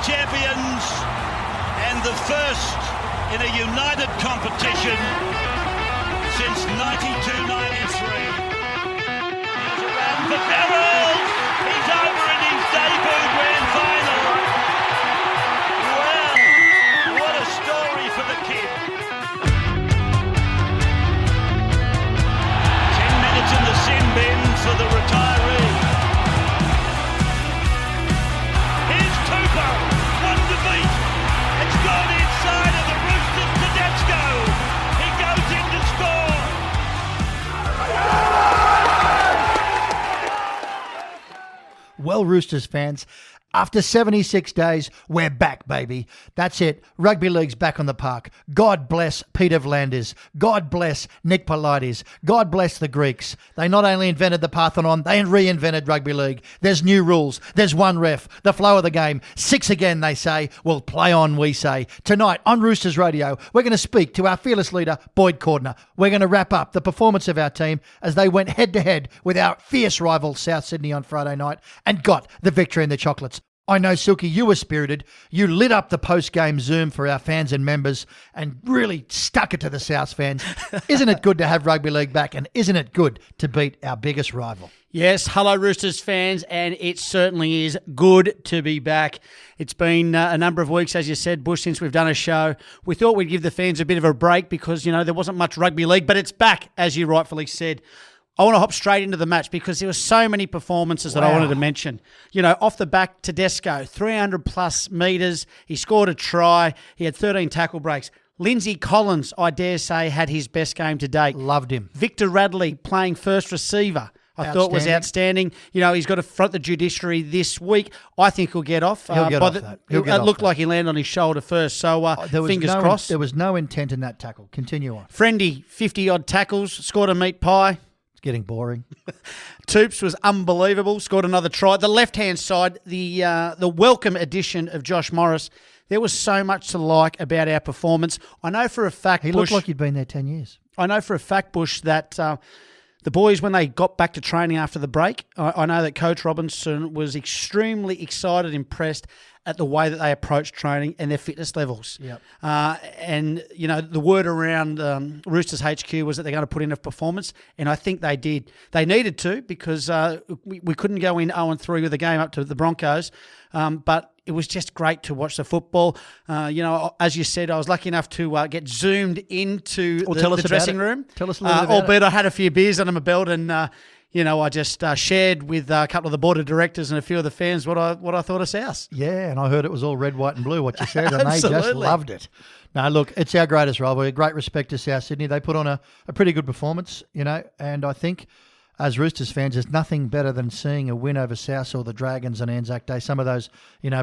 champions and the first in a united competition since 92-93. He's around for Farrell. He's over in his debut grand final. Well, what a story for the kid. 10 minutes in the sin bin for the retiree. Here's Cooper, one to beat. It's gone inside of the Roosters Tedesco. He goes in to score. Well, Roosters fans, after 76 days, we're back, baby. That's it. Rugby league's back on the park. God bless Peter V'landers. God bless Nick Politis. God bless the Greeks. They not only invented the Parthenon, they reinvented rugby league. There's new rules. There's one ref. The flow of the game. 6 again, they say. Well, play on, we say. Tonight on Roosters Radio, we're going to speak to our fearless leader, Boyd Cordner. We're going to wrap up the performance of our team as they went head-to-head with our fierce rival South Sydney on Friday night and got the victory in the chocolates. I know, Silky, you were spirited. You lit up the post-game Zoom for our fans and members and really stuck it to the South fans. Isn't it good to have rugby league back, and isn't it good to beat our biggest rival? Yes, hello Roosters fans, and it certainly is good to be back. It's been a number of weeks, as you said, Bush, since we've done a show. We thought we'd give the fans a bit of a break because, there wasn't much rugby league, but it's back, as you rightfully said. I want to hop straight into the match because there were so many performances that I wanted to mention. Off the back, Tedesco, 300-plus metres. He scored a try. He had 13 tackle breaks. Lindsay Collins, I dare say, had his best game to date. Loved him. Victor Radley playing first receiver. I thought was outstanding. He's got to front the judiciary this week. I think he'll get off. He'll get off that. It looked like he landed on his shoulder first, so fingers crossed. There was no intent in that tackle. Continue on. Friendy, 50-odd tackles, scored a meat pie. Getting boring. Toops was unbelievable. Scored another try. The left-hand side, the welcome addition of Josh Morris. There was so much to like about our performance. I know for a fact, he looked like he'd been there 10 years. I know for a fact, Bush, that the boys, when they got back to training after the break, I know that Coach Robinson was extremely excited, impressed at the way that they approached training and their fitness levels. Yep. And the word around Roosters HQ was that they're going to put in a performance, and I think they did. They needed to because we couldn't go in 0-3 with the game up to the Broncos, but it was just great to watch the football. As you said, I was lucky enough to get zoomed into the dressing room. Tell us a little bit about albeit I had a few beers under my belt and I just shared with a couple of the board of directors and a few of the fans what I thought of South. Yeah, and I heard it was all red, white and blue, what you said, and they just loved it. No, look, it's our greatest rivalry. Great respect to South Sydney. They put on a pretty good performance, and I think as Roosters fans, there's nothing better than seeing a win over South or the Dragons on Anzac Day. Some of those,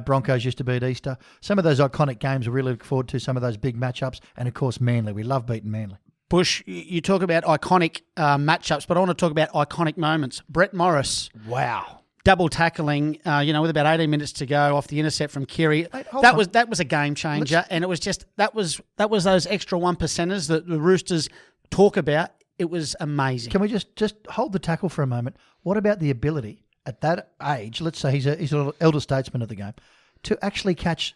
Broncos used to beat Easter. Some of those iconic games we really look forward to, some of those big matchups, and, of course, Manly. We love beating Manly. Bush, you talk about iconic matchups, but I want to talk about iconic moments. Brett Morris. Wow. Double tackling, with about 18 minutes to go off the intercept from Kiri. That was a game changer, and it was just that was those extra 1%ers that the Roosters talk about. It was amazing. Can we just hold the tackle for a moment? What about the ability at that age? Let's say he's an elder statesman of the game to actually catch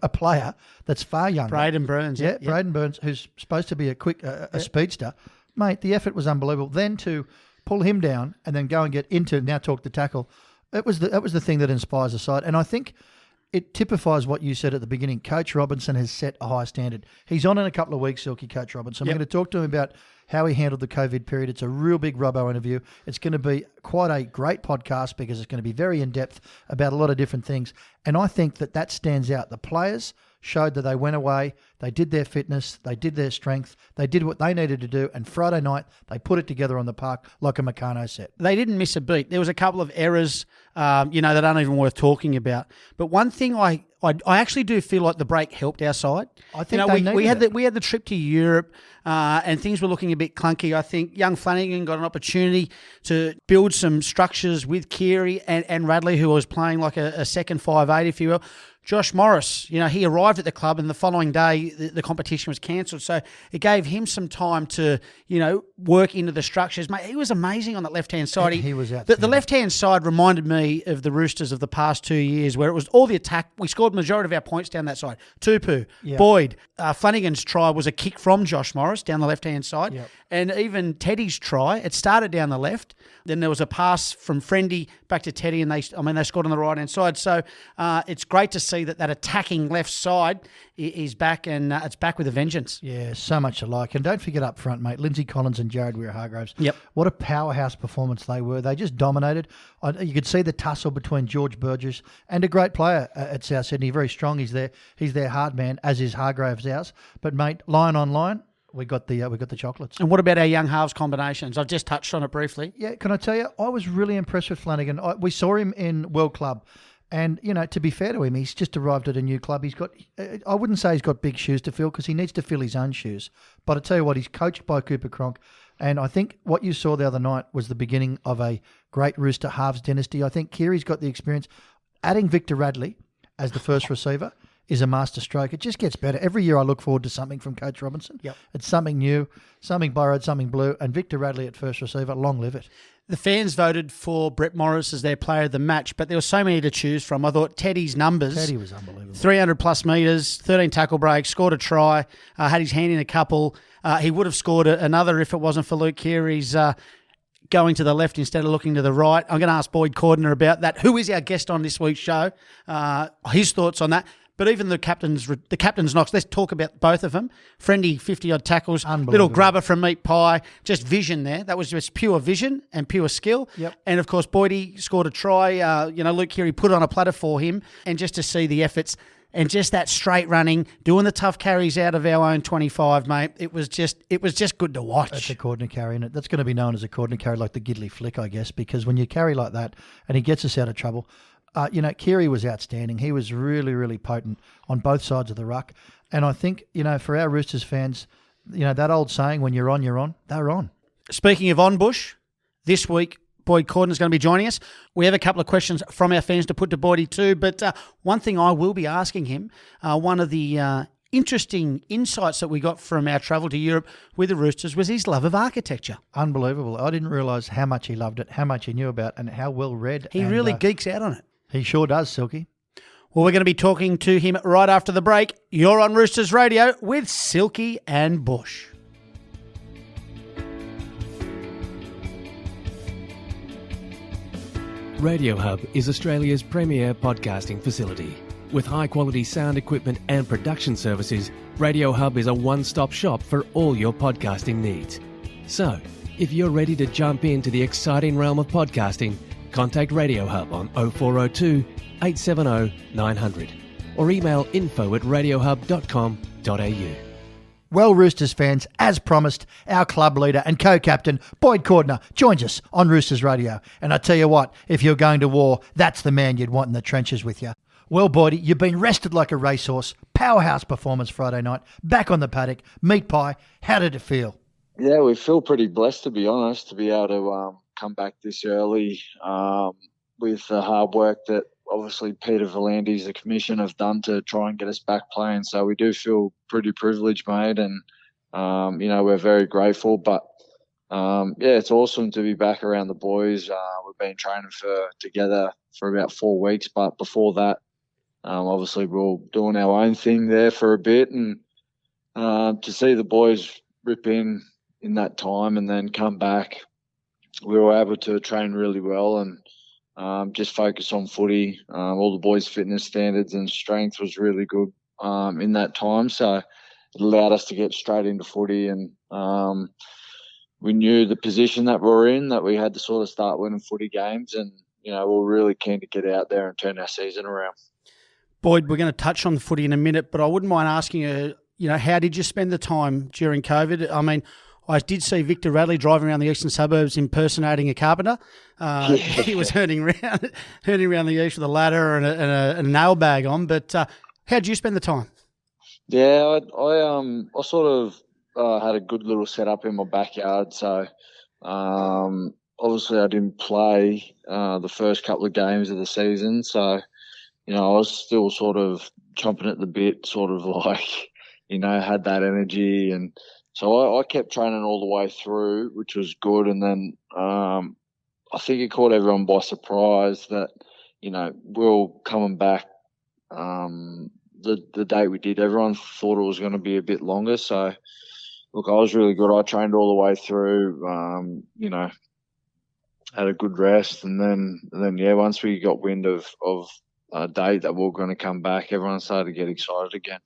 a player that's far younger. Braden Burns. Yeah, Braden Burns, who's supposed to be a speedster. Mate, the effort was unbelievable. Then to pull him down and then go and get into, now talk the tackle, that was the thing that inspires the side. And I think it typifies what you said at the beginning. Coach Robinson has set a high standard. He's on in a couple of weeks, Silky, Coach Robinson. We're going to talk to him about how he handled the COVID period. It's a real big Robbo interview. It's going to be quite a great podcast because it's going to be very in-depth about a lot of different things. And I think that stands out. The players showed that they went away, they did their fitness, they did their strength, they did what they needed to do, and Friday night they put it together on the park like a Meccano set. They didn't miss a beat. There was a couple of errors, that aren't even worth talking about. But one thing I actually do feel like the break helped our side. I think we had the trip to Europe, and things were looking a bit clunky. I think young Flanagan got an opportunity to build some structures with Keary and Radley, who was playing like a second 5'8", if you will, Josh Morris, he arrived at the club and the following day the competition was cancelled. So it gave him some time to, work into the structures. Mate, he was amazing on that left-hand side. He was the left-hand side reminded me of the Roosters of the past 2 years where it was all the attack. We scored the majority of our points down that side. Tupu, Boyd, Flanagan's try was a kick from Josh Morris down the left-hand side. Yep. And even Teddy's try, it started down the left. Then there was a pass from Friendy back to Teddy, and they scored on the right-hand side. So it's great to see that attacking left side is back, and it's back with a vengeance. Yeah, so much to like. And don't forget up front, mate, Lindsay Collins and Jared Weir-Hargraves. Yep. What a powerhouse performance they were. They just dominated. You could see the tussle between George Burgess and a great player at South Sydney. Very strong. He's their hard man, as is Hargraves ours. But, mate, line on line, we got the chocolates. And what about our young halves combinations? I've just touched on it briefly. Yeah, can I tell you, I was really impressed with Flanagan. We saw him in World Club. And, to be fair to him, he's just arrived at a new club. I wouldn't say he's got big shoes to fill because he needs to fill his own shoes. But I tell you what, he's coached by Cooper Cronk. And I think what you saw the other night was the beginning of a great Rooster halves dynasty. I think Keary's got the experience. Adding Victor Radley as the first receiver is a master stroke. It just gets better. Every year I look forward to something from Coach Robinson. Yep. It's something new, something borrowed, something blue. And Victor Radley at first receiver, long live it. The fans voted for Brett Morris as their player of the match, but there were so many to choose from. I thought Teddy's numbers. Teddy was unbelievable. 300 plus metres, 13 tackle breaks, scored a try, had his hand in a couple. He would have scored another if it wasn't for Luke Keary's going to the left instead of looking to the right. I'm going to ask Boyd Cordner about that, who is our guest on this week's show, his thoughts on that. But even the captain's knocks, let's talk about both of them. Friendy, 50-odd tackles, little grubber from meat pie, just vision there. That was just pure vision and pure skill. Yep. And, of course, Boydie scored a try. Luke Keary put on a platter for him. And just to see the efforts and just that straight running, doing the tough carries out of our own 25, mate, it was just good to watch. That's a Cordner carry, and that's going to be known as a Cordner carry, like the Gidley flick, I guess, because when you carry like that and he gets us out of trouble, Keary was outstanding. He was really, really potent on both sides of the ruck. And I think, for our Roosters fans, that old saying, when you're on, they're on. Speaking of on, Bush, this week, Boyd Cordner is going to be joining us. We have a couple of questions from our fans to put to Boydie too, but one thing I will be asking him, one of the interesting insights that we got from our travel to Europe with the Roosters was his love of architecture. Unbelievable. I didn't realise how much he loved it, how much he knew about, and how well read. He really geeks out on it. He sure does, Silky. Well, we're going to be talking to him right after the break. You're on Roosters Radio with Silky and Bush. Radio Hub is Australia's premier podcasting facility. With high-quality sound equipment and production services, Radio Hub is a one-stop shop for all your podcasting needs. So, if you're ready to jump into the exciting realm of podcasting, contact Radio Hub on 0402 870 900 or email info@radiohub.com.au. Well, Roosters fans, as promised, our club leader and co-captain, Boyd Cordner, joins us on Roosters Radio. And I tell you what, if you're going to war, that's the man you'd want in the trenches with you. Well, Boydie, you've been rested like a racehorse. Powerhouse performance Friday night. Back on the paddock. Meat pie. How did it feel? Yeah, we feel pretty blessed, to be honest, to be able to come back this early with the hard work that obviously Peter V'landys, the commission, have done to try and get us back playing. So we do feel pretty privileged, mate, and, we're very grateful. But, it's awesome to be back around the boys. We've been training together for about 4 weeks, but before that, obviously we were doing our own thing there for a bit, and to see the boys rip in that time and then come back, we were able to train really well and just focus on footy. All the boys' fitness standards and strength was really good in that time, so it allowed us to get straight into footy, and we knew the position that we were in, that we had to sort of start winning footy games, and we're really keen to get out there and turn our season around. Boyd, we're going to touch on the footy in a minute, but I wouldn't mind asking you, how did you spend the time during COVID? I mean, I did see Victor Radley driving around the eastern suburbs impersonating a carpenter. He was hurting around the east with a ladder and a nail bag on. But how did you spend the time? Yeah, I sort of had a good little setup in my backyard. So obviously I didn't play the first couple of games of the season. So I was still sort of chomping at the bit, sort of like, had that energy. And so I kept training all the way through, which was good. And then I think it caught everyone by surprise that, we were coming back the day we did. Everyone thought it was going to be a bit longer. So, look, I was really good. I trained all the way through, had a good rest. And then once we got wind of a date that we were going to come back, everyone started to get excited again.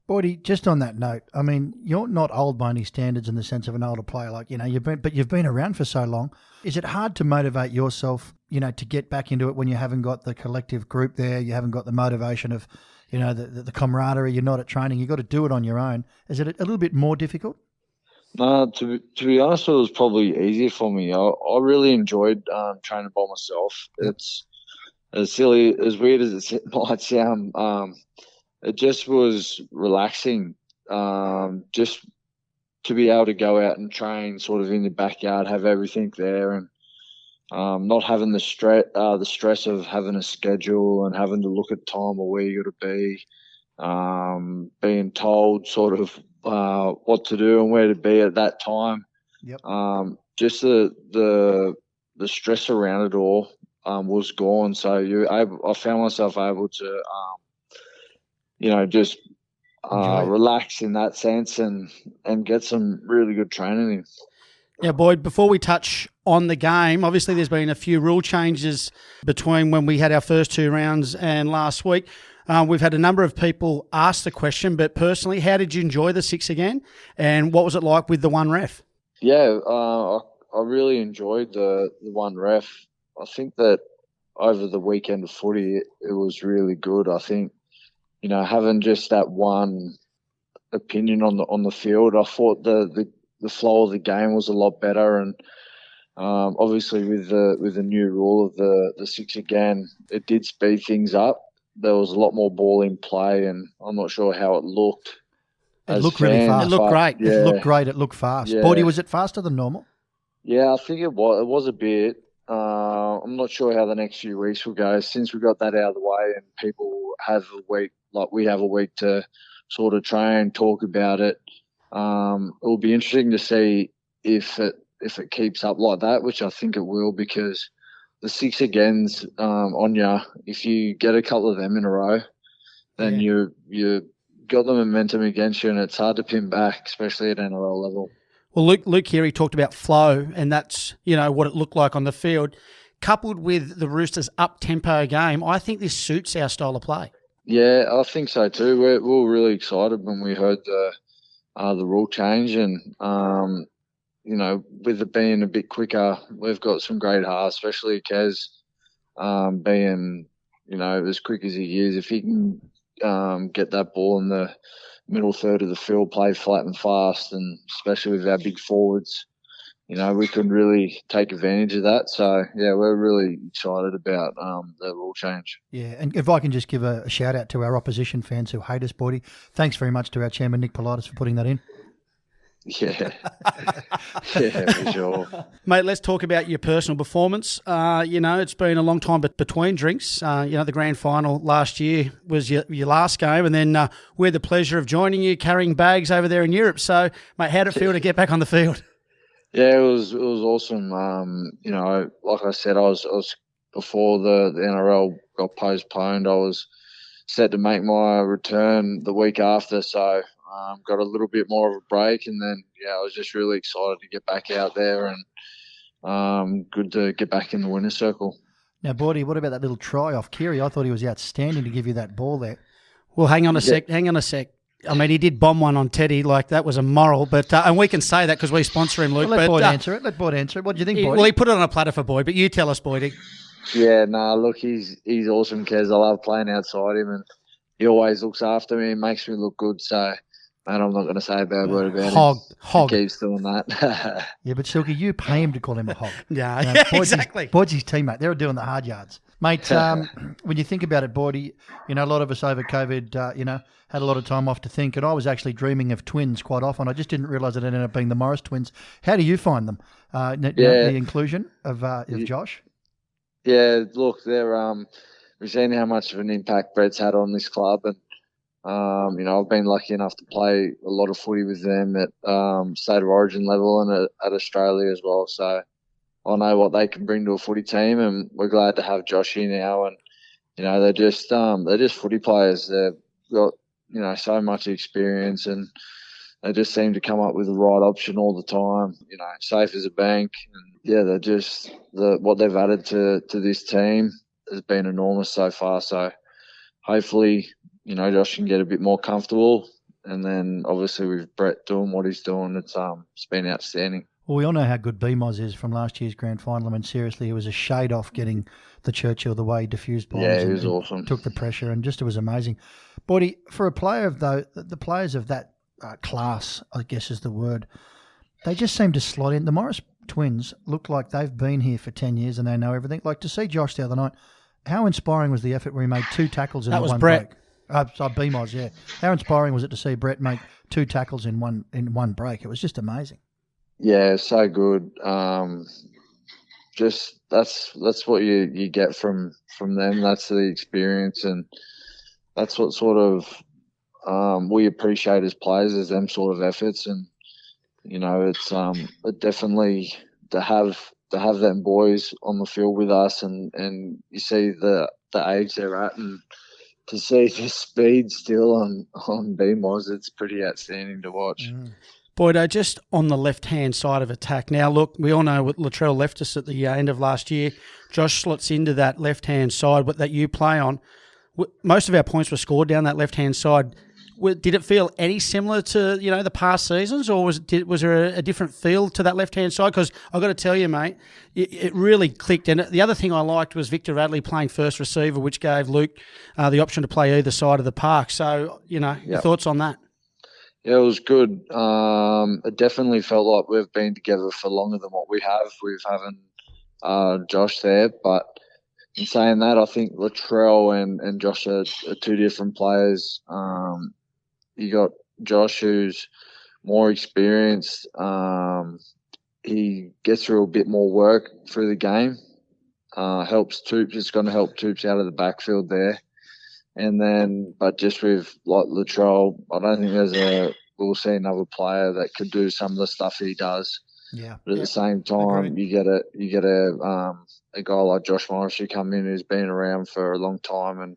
Boydie, just on that note, I mean, you're not old by any standards in the sense of an older player, like, you've been around for so long. Is it hard to motivate yourself, to get back into it when you haven't got the collective group there, you haven't got the motivation of, the camaraderie, you're not at training, you've got to do it on your own. Is it a little bit more difficult? No, to be honest, it was probably easier for me. I really enjoyed training by myself. It's as silly, as weird as it might sound. It just was relaxing, just to be able to go out and train sort of in the backyard, have everything there, and not having the stress of having a schedule and having to look at time or where you got to be, being told sort of what to do and where to be at that time. Yep. Just the stress around it all was gone. So I found myself able to just relax in that sense and get some really good training in. Yeah, Boyd, before we touch on the game, obviously there's been a few rule changes between when we had our first two rounds and last week. We've had a number of people ask the question, but personally, how did you enjoy the six again? And what was it like with the one ref? Yeah, I really enjoyed the one ref. I think that over the weekend of footy, it was really good. I think, having just that one opinion on the field, I thought the flow of the game was a lot better. And obviously with the new rule of the six again, it did speed things up. There was a lot more ball in play, and I'm not sure how it looked. It looked really fast. It looked great. Yeah. It looked great. It looked fast. Yeah. Boydie, was it faster than normal? Yeah, I think it was. It was a bit. I'm not sure how the next few weeks will go. Since we got that out of the way and people have a week, like we have a week to sort of train, talk about it, it will be interesting to see if it keeps up like that, which I think it will, because the six agains on you, if you get a couple of them in a row, then you got the momentum against you, and it's hard to pin back, especially at NRL level. Well, Luke here, he talked about flow, and that's, what it looked like on the field. Coupled with the Roosters' up-tempo game, I think this suits our style of play. Yeah, I think so too. We were really excited when we heard the rule change, and with it being a bit quicker, we've got some great halves, especially Kaz, being as quick as he is. If he can get that ball in the middle third of the field, play flat and fast, and especially with our big forwards, we can really take advantage of that. So, yeah, we're really excited about the rule change. Yeah, and if I can just give a shout-out to our opposition fans who hate us, Boydie, thanks very much to our chairman, Nick Politis, for putting that in. Yeah, for sure. Mate, let's talk about your personal performance. It's been a long time between drinks. The grand final last year was your last game, and then we had the pleasure of joining you carrying bags over there in Europe. So, mate, how'd it feel to get back on the field? Yeah, it was awesome. Like I said, I was before the NRL got postponed, I was set to make my return the week after, so got a little bit more of a break, and then I was just really excited to get back out there, and good to get back in the winner's circle. Now, Boydie, what about that little try off Keary? I thought he was outstanding to give you that ball there. Well, hang on a sec. I mean, he did bomb one on Teddy, like that was immoral, but and we can say that because we sponsor him, Luke. Well, let Boyd answer it. What do you think, Boyd? Well, he put it on a platter for Boyd, but you tell us, Boydie. Yeah, look, he's awesome, Kez. I love playing outside him, and he always looks after me and makes me look good, so... And I'm not going to say a bad word about him. Hog. He keeps doing that. Yeah, but Silky, you pay him to call him a hog. Yeah, exactly. Boyd's his teammate. They were doing the hard yards. Mate, when you think about it, Boydie, a lot of us over COVID, had a lot of time off to think, and I was actually dreaming of twins quite often. I just didn't realise it ended up being the Morris twins. How do you find them? The inclusion of Josh? Yeah, look, they're we've seen how much of an impact Brett's had on this club, and I've been lucky enough to play a lot of footy with them at state of origin level and at Australia as well. So I know what they can bring to a footy team, and we're glad to have Josh here now. And they're just footy players. They've got so much experience, and they just seem to come up with the right option all the time. Safe as a bank. And yeah, they're just what they've added to this team has been enormous so far. So hopefully, Josh can get a bit more comfortable, and then obviously with Brett doing what he's doing, it's been outstanding. Well, we all know how good BMOS is from last year's grand final. I mean, seriously, it was a shade off getting the Churchill the way he diffused bombs. Yeah, he was awesome. Took the pressure, and it was amazing. Boydie, for a player of the players of that class, I guess is the word, they just seem to slot in. The Morris twins look like they've been here for 10 years and they know everything. Like to see Josh the other night, how inspiring was the effort where he made 2 tackles in one Brett. break? BMOS, yeah. How inspiring was it to see Brett make 2 tackles in one break? It was just amazing. Yeah, so good. Just that's what you get from them. That's the experience, and that's what sort of we appreciate as players, is them sort of efforts. And it's it definitely to have them boys on the field with us, and you see the age they're at, and to see the speed still on BMOS, it's pretty outstanding to watch. Boyd, just on the left-hand side of attack. Now, look, we all know what Latrell left us at the end of last year. Josh slots into that left-hand side that you play on. Most of our points were scored down that left-hand side. Did it feel any similar to, the past seasons, or was there a different feel to that left-hand side? Because I've got to tell you, mate, it really clicked. And the other thing I liked was Victor Radley playing first receiver, which gave Luke the option to play either side of the park. So, your thoughts on that? Yeah, it was good. It definitely felt like we've been together for longer than what we have with having Josh there. But in saying that, I think Latrell and Josh are 2 different players. You got Josh, who's more experienced. He gets through a bit more work through the game. Helps Toops. It's going to help Toops out of the backfield there. And then, but just with like Latrell, I don't think we'll see another player that could do some of the stuff he does. Yeah. But at the same time, you get a guy like Josh Morris who come in, who's been around for a long time, and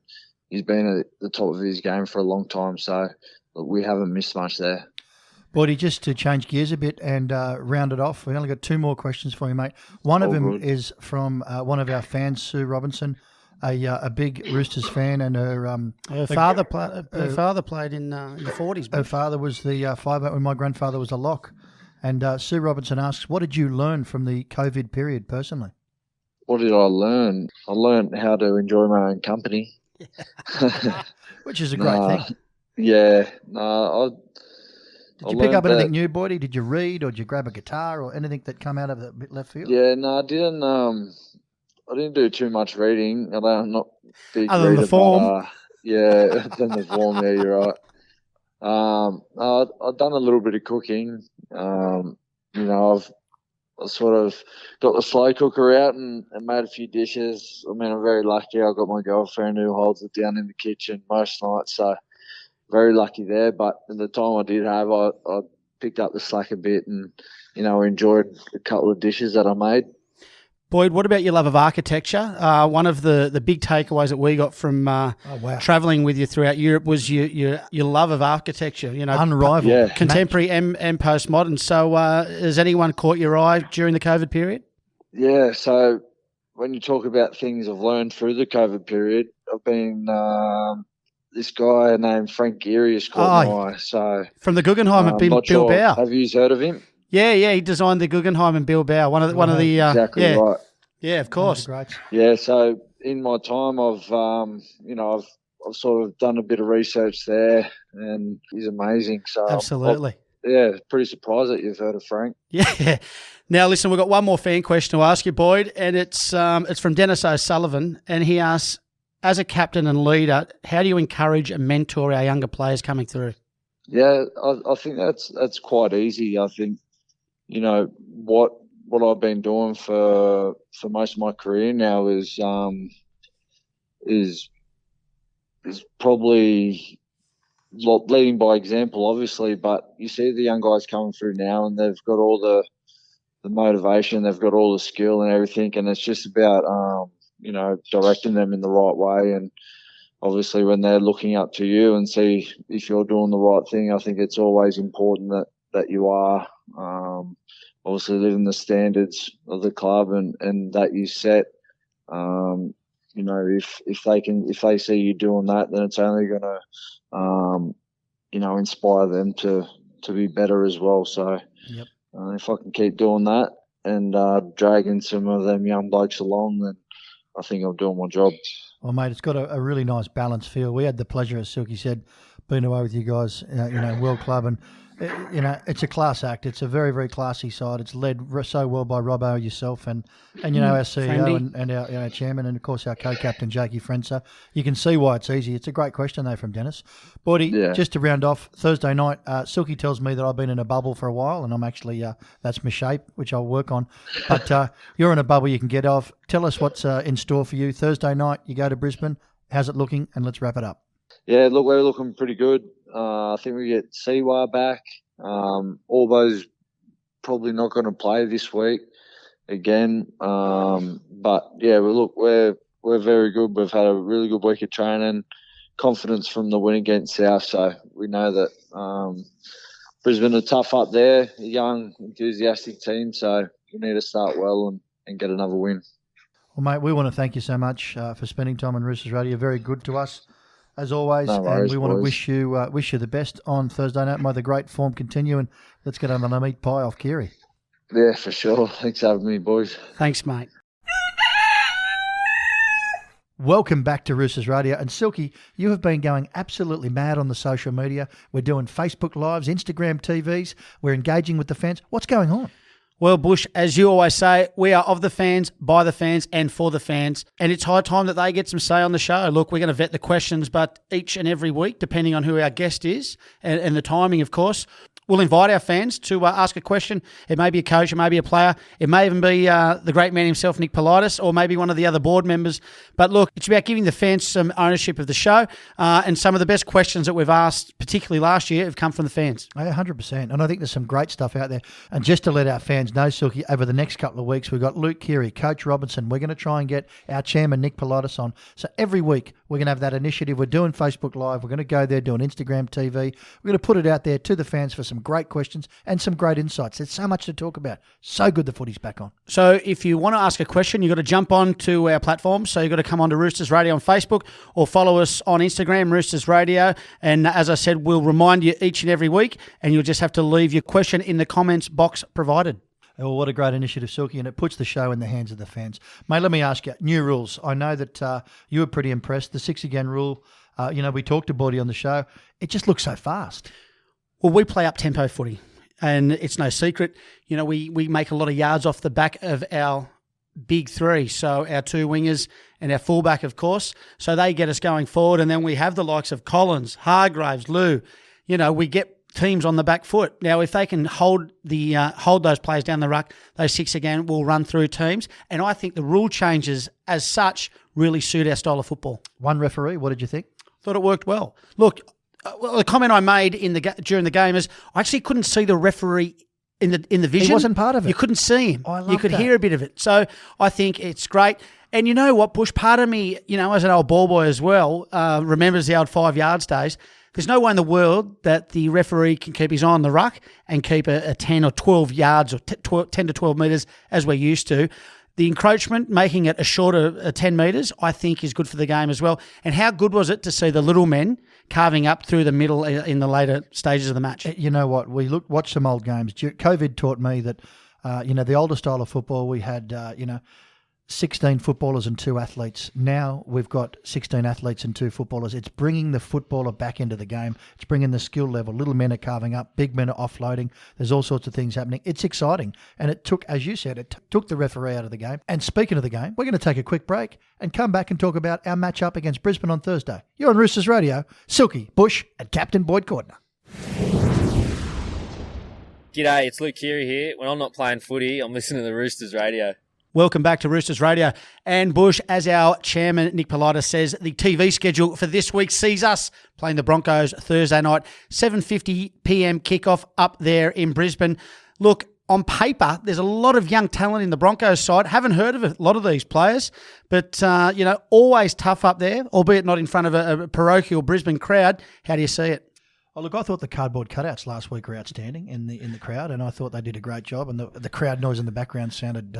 he's been at the top of his game for a long time. So we haven't missed much there. Boydie, just to change gears a bit and round it off, we've only got 2 more questions for you, mate. One of them is from one of our fans, Sue Robinson, a big Roosters fan, and her father played in the 40s. Her father was the 5 when my grandfather was a lock. And Sue Robinson asks, what did you learn from the COVID period personally? What did I learn? I learned how to enjoy my own company. Which is a great thing. Yeah. Did you pick up anything new, Boydie? Did you read, or did you grab a guitar, or anything that come out of the left field? Yeah, no, I didn't. I didn't do too much reading. I'm not big other reader, than the form. But, yeah, than the form. Yeah, you're right. I've done a little bit of cooking. I've sort of got the slow cooker out and made a few dishes. I mean, I'm very lucky. I've got my girlfriend who holds it down in the kitchen most nights, so very lucky there. But at the time I did have, I picked up the slack a bit and, enjoyed a couple of dishes that I made. Boyd, what about your love of architecture? One of the big takeaways that we got from travelling with you throughout Europe was your love of architecture. Unrivaled, contemporary and postmodern. So, has anyone caught your eye during the COVID period? Yeah. So, when you talk about things I've learned through the COVID period, I've been this guy named Frank Geary has caught my eye. So from the Guggenheim at Bilbao. Have you heard of him? Yeah, he designed the Guggenheim in Bilbao. One of the exactly right. Yeah, of course. Yeah, so in my time, I've sort of done a bit of research there, and he's amazing. So absolutely, pretty surprised that you've heard of Frank. Yeah. Now listen, we've got one more fan question to ask you, Boyd, and it's from Dennis O'Sullivan, and he asks, as a captain and leader, how do you encourage and mentor our younger players coming through? Yeah, I think that's quite easy. I think, what I've been doing for most of my career now is is probably leading by example, obviously. But you see the young guys coming through now, and they've got all the motivation, they've got all the skill and everything, and it's just about directing them in the right way. And obviously, when they're looking up to you and see if you're doing the right thing, I think it's always important that you are. Obviously, living the standards of the club and that you set. If they see you doing that, then it's only going to, inspire them to be better as well. So, Yep. If I can keep doing that and dragging some of them young blokes along, then I think I'm doing my job. Well, mate, it's got a really nice balanced feel. We had the pleasure, as Silky said, being away with you guys, World Club, and it's a class act. It's a very, very classy side. It's led so well by Robbo, yourself, and our CEO and our chairman, and of course our co-captain Jakey Friend. So you can see why it's easy. It's a great question though from Dennis. Boydie, just to round off, Thursday night, Silky tells me that I've been in a bubble for a while, and I'm actually that's my shape, which I'll work on. But you're in a bubble you can get off. Tell us what's in store for you Thursday night. You go to Brisbane. How's it looking? And let's wrap it up. Yeah, look, we're looking pretty good. I think we get Siwa back. Albo's probably not going to play this week again. But yeah, we're very good. We've had a really good week of training. Confidence from the win against South, so we know that Brisbane are tough up there. A young, enthusiastic team, so we need to start well and get another win. Well, mate, we want to thank you so much for spending time on Roosters Radio. Very good to us, as always. No worries, and we want to boys. wish you the best on Thursday night. May the great form continue, and let's get on the meat pie off Kiri. Yeah, for sure. Thanks for having me, boys. Thanks, mate. Welcome back to Roosters Radio. And Silky, you have been going absolutely mad on the social media. We're doing Facebook Lives, Instagram TVs. We're engaging with the fans. What's going on? Well, Bush, as you always say, we are of the fans, by the fans, and for the fans. And it's high time that they get some say on the show. Look, we're going to vet the questions, but each and every week, depending on who our guest is and the timing, of course, we'll invite our fans to ask a question. It may be a coach, it may be a player, it may even be the great man himself, Nick Politis, or maybe one of the other board members. But look, it's about giving the fans some ownership of the show, and some of the best questions that we've asked, particularly last year, have come from the fans. 100%. And I think there's some great stuff out there. And just to let our fans know, Silky, over the next couple of weeks, we've got Luke Keary, Coach Robinson. We're going to try and get our chairman, Nick Politis, on. So every week, we're going to have that initiative. We're doing Facebook Live. We're going to go there, doing Instagram TV. We're going to put it out there to the fans for some great questions and some great insights. There's so much to talk about. So good the footy's back on. So if you want to ask a question, you've got to jump on to our platform. So you've got to come on to Roosters Radio on Facebook or follow us on Instagram, Roosters Radio. And as I said, we'll remind you each and every week, and you'll just have to leave your question in the comments box provided. Well, what a great initiative, Silky, and it puts the show in the hands of the fans. Mate, let me ask you, new rules. I know that you were pretty impressed. The 6-again rule, we talked to Boydie on the show. It just looks so fast. Well, we play up-tempo footy, and it's no secret. We make a lot of yards off the back of our big three, so our two wingers and our fullback, of course. So they get us going forward, and then we have the likes of Collins, Hargraves, Lou. We get teams on the back foot. Now, if they can hold those players down the ruck, those 6 again will run through teams. And I think the rule changes as such really suit our style of football. One referee, what did you think? Thought it worked well. Look, the comment I made during the game is I actually couldn't see the referee in the vision. He wasn't part of it. You couldn't see him. Oh, I love you could that. hear a bit of it. So I think it's great. And you know what, Bush? Part of me, as an old ball boy as well, remembers the old 5 yards days. There's no way in the world that the referee can keep his eye on the ruck and keep a 10 or 12 yards or 10 to 12 metres as we're used to. The encroachment, making it a shorter 10 metres, I think is good for the game as well. And how good was it to see the little men carving up through the middle in the later stages of the match? You know what? We watched some old games. COVID taught me that, the older style of football, we had, 16 footballers and 2 athletes. Now we've got 16 athletes and 2 footballers. It's bringing the footballer back into the game. It's bringing the skill level. Little men are carving up. Big men are offloading. There's all sorts of things happening. It's exciting. And it took, as you said, took the referee out of the game. And speaking of the game, we're going to take a quick break and come back and talk about our matchup against Brisbane on Thursday. You're on Roosters Radio. Silky, Bush and Captain Boyd Cordner. G'day, it's Luke Keary here. When I'm not playing footy, I'm listening to the Roosters Radio. Welcome back to Roosters Radio. And Bush, as our chairman, Nick Politis, says, the TV schedule for this week sees us playing the Broncos Thursday night, 7:50 p.m. kickoff up there in Brisbane. Look, on paper, there's a lot of young talent in the Broncos side. Haven't heard of a lot of these players, but, always tough up there, albeit not in front of a parochial Brisbane crowd. How do you see it? Oh, look, I thought the cardboard cutouts last week were outstanding in the crowd, and I thought they did a great job, and the crowd noise in the background sounded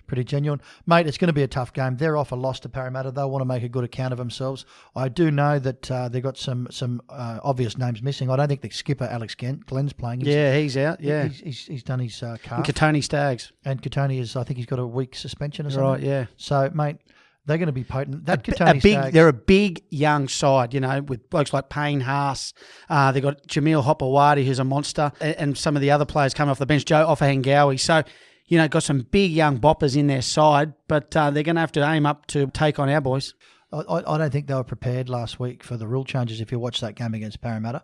pretty genuine. Mate, it's going to be a tough game. They're off a loss to Parramatta. They'll want to make a good account of themselves. I do know that they've got some obvious names missing. I don't think the skipper, Alex Glenn's playing. He's out, yeah. He's done his calf. And Katoni Staggs. And Katoni I think he's got a week suspension or something. Right, yeah. So, mate, they're going to be potent. They're a big young side, with blokes like Payne Haas. They've got Jamil Hopewadi, who's a monster, and some of the other players coming off the bench, Joe Offahengawi. So, got some big young boppers in their side, but they're going to have to aim up to take on our boys. I don't think they were prepared last week for the rule changes if you watch that game against Parramatta.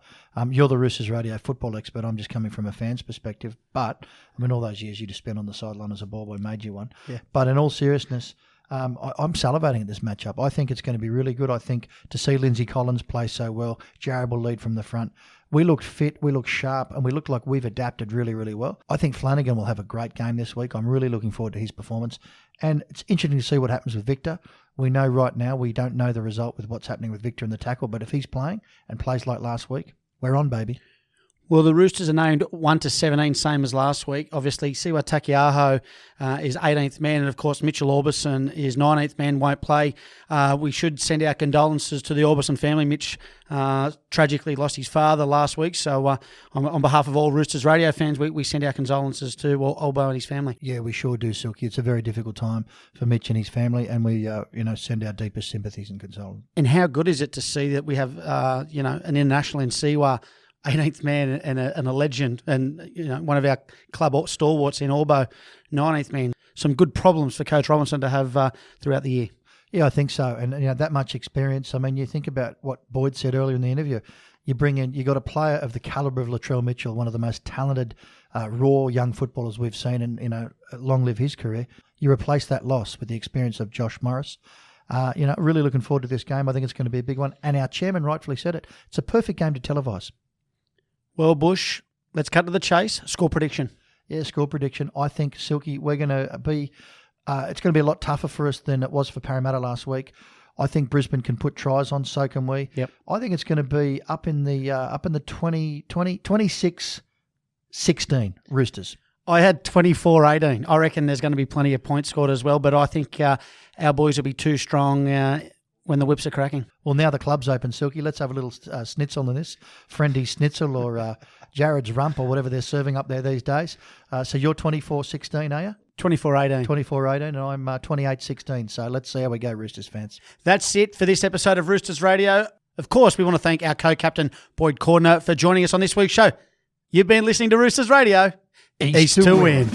You're the Roosters Radio football expert. I'm just coming from a fan's perspective. But, all those years you just spent on the sideline as a ball boy made you one. Yeah. But in all seriousness, I'm salivating at this matchup. I think it's going to be really good. I think to see Lindsay Collins play so well, Jared will lead from the front. We look fit, we look sharp, and we look like we've adapted really, really well. I think Flanagan will have a great game this week. I'm really looking forward to his performance. And it's interesting to see what happens with Victor. We know right now we don't know the result with what's happening with Victor in the tackle, but if he's playing and plays like last week, we're on, baby. Well, the Roosters are named 1 to 17, same as last week. Obviously, Siwa Takiaho is 18th man, and of course, Mitchell Orbison is 19th man, won't play. We should send our condolences to the Orbison family. Mitch tragically lost his father last week, so on behalf of all Roosters Radio fans, we send our condolences to Olbo and his family. Yeah, we sure do, Silky. It's a very difficult time for Mitch and his family, and we send our deepest sympathies and condolences. And how good is it to see that we have an international in Siwa, 18th man and a legend, and one of our club stalwarts in Orbo, 19th man. Some good problems for Coach Robinson to have throughout the year. Yeah, I think so. And that much experience. I mean, you think about what Boyd said earlier in the interview. You got a player of the calibre of Latrell Mitchell, one of the most talented, raw young footballers we've seen, and long live his career. You replace that loss with the experience of Josh Morris. Really looking forward to this game. I think it's going to be a big one. And our chairman rightfully said it. It's a perfect game to televise. Well, Bush, let's cut to the chase. Score prediction. Yeah, score prediction. I think, Silky, we're going to be it's going to be a lot tougher for us than it was for Parramatta last week. I think Brisbane can put tries on, so can we. Yep. I think it's going to be up in the 26-16 Roosters. I had 24-18. I reckon there's going to be plenty of points scored as well, but I think our boys will be too strong when the whips are cracking. Well, now the club's open, Silky. Let's have a little schnitzel in this. Friendy schnitzel or Jared's rump or whatever they're serving up there these days. So you're 24-16, are you? 24-18. 24-18, and I'm 28-16. So let's see how we go, Roosters fans. That's it for this episode of Roosters Radio. Of course, we want to thank our co-captain, Boyd Cordner, for joining us on this week's show. You've been listening to Roosters Radio. East to win.